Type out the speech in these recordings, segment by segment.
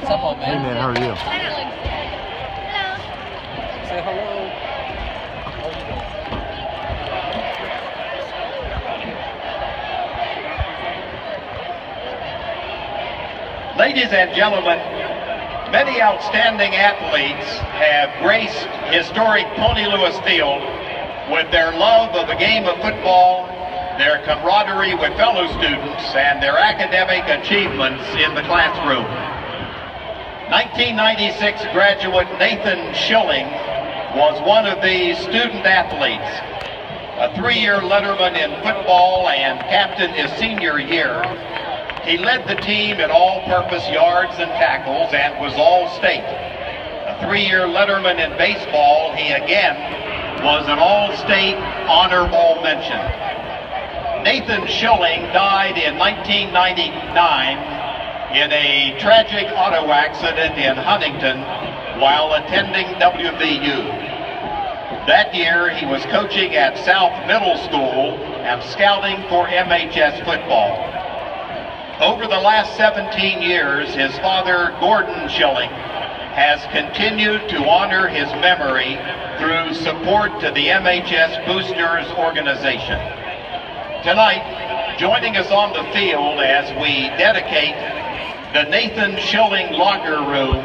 What's up, old man? Hey man, how are you? Say hello. Ladies and gentlemen, many outstanding athletes have graced historic Tony Lewis Field with their love of the game of football, their camaraderie with fellow students, and their academic achievements in the classroom. 1996 graduate Nathan Shilling was one of these student athletes. A 3-year letterman in football and captain his senior year, he led the team in all-purpose yards and tackles and was all-state. A 3-year letterman in baseball, he again was an all-state honorable mention. Nathan Shilling died in 1999 in a tragic auto accident in Huntington while attending WVU. That year, he was coaching at South Middle School and scouting for MHS football. Over the last 17 years, his father, Gordon Shilling, has continued to honor his memory through support to the MHS Boosters organization. Tonight, joining us on the field as we dedicate the Nathan Shilling Locker Room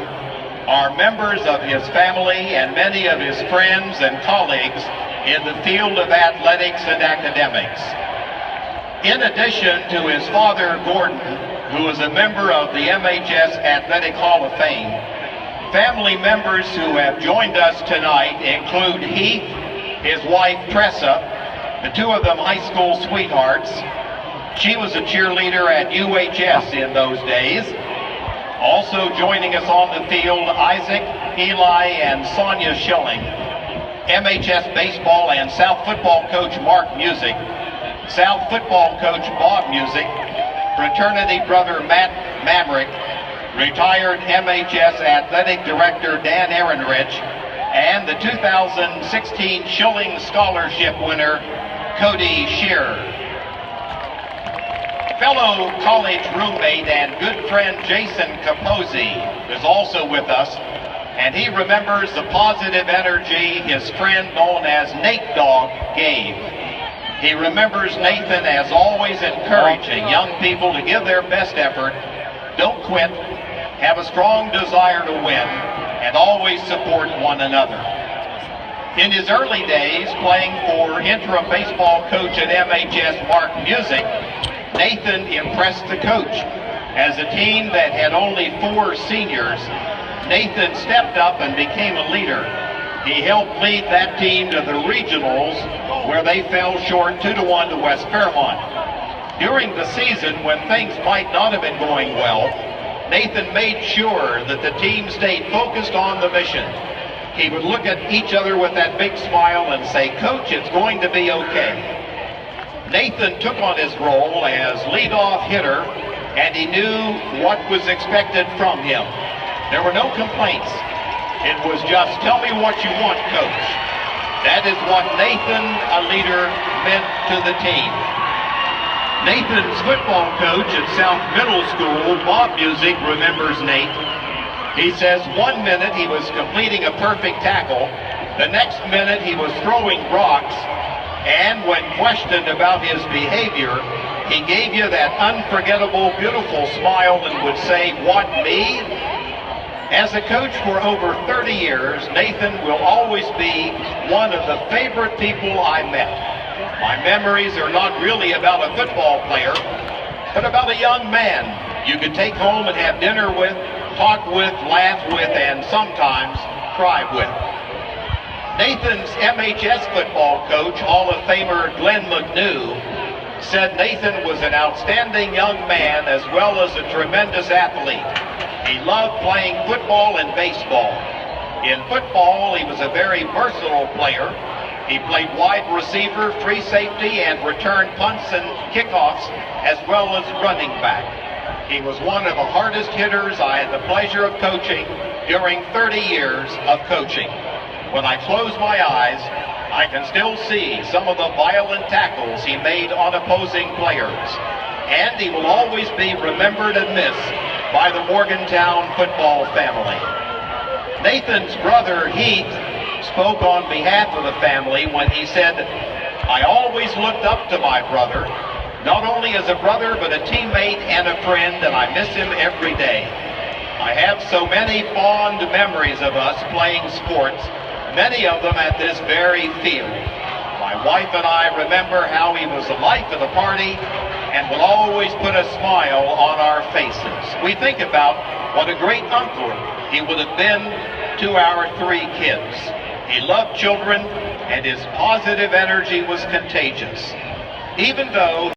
are members of his family and many of his friends and colleagues in the field of athletics and academics. In addition to his father, Gordon, who is a member of the MHS Athletic Hall of Fame, family members who have joined us tonight include Heath, his wife, Tressa, the two of them high school sweethearts. She was a cheerleader at UHS in those days. Also joining us on the field, Isaac, Eli, and Sonia Shilling, MHS baseball and South football coach Mark Music, South football coach Bob Music, fraternity brother Matt Mamrick, retired MHS athletic director Dan Ehrenrich, and the 2016 Shilling Scholarship winner Cody Shearer. Fellow college roommate and good friend Jason Capozzi is also with us, and he remembers the positive energy his friend known as Nate Dogg gave. He remembers Nathan as always encouraging young people to give their best effort, don't quit, have a strong desire to win, and always support one another. In his early days playing for interim baseball coach at MHS Mark Music, Nathan impressed the coach. As a team that had only 4 seniors, Nathan stepped up and became a leader. He helped lead that team to the regionals, where they fell short 2-1 to West Fairmont. During the season, when things might not have been going well, Nathan made sure that the team stayed focused on the mission. He would look at each other with that big smile and say, "Coach, it's going to be okay." Nathan took on his role as leadoff hitter, and he knew what was expected from him. There were no complaints. It was just, "Tell me what you want, coach." That is what Nathan, a leader, meant to the team. Nathan's football coach at South Middle School, Bob Music, remembers Nate. He says 1 minute he was completing a perfect tackle, the next minute he was throwing rocks, and when questioned about his behavior, he gave you that unforgettable, beautiful smile and would say, "What, me?" As a coach for over 30 years, Nathan will always be one of the favorite people I met. My memories are not really about a football player, but about a young man you could take home and have dinner with, talk with, laugh with, and sometimes cry with. Nathan's MHS football coach, Hall of Famer Glenn McNew, said Nathan was an outstanding young man as well as a tremendous athlete. He loved playing football and baseball. In football, he was a very versatile player. He played wide receiver, free safety, and returned punts and kickoffs, as well as running back. He was one of the hardest hitters I had the pleasure of coaching during 30 years of coaching. When I close my eyes, I can still see some of the violent tackles he made on opposing players. And he will always be remembered and missed by the Morgantown football family. Nathan's brother Heath spoke on behalf of the family when he said, "I always looked up to my brother, not only as a brother but a teammate and a friend, and I miss him every day. I have so many fond memories of us playing sports, many of them at this very field. My wife and I remember how he was the life of the party and will always put a smile on our faces. We think about what a great uncle he would have been to our 3 kids. He loved children and his positive energy was contagious. Even though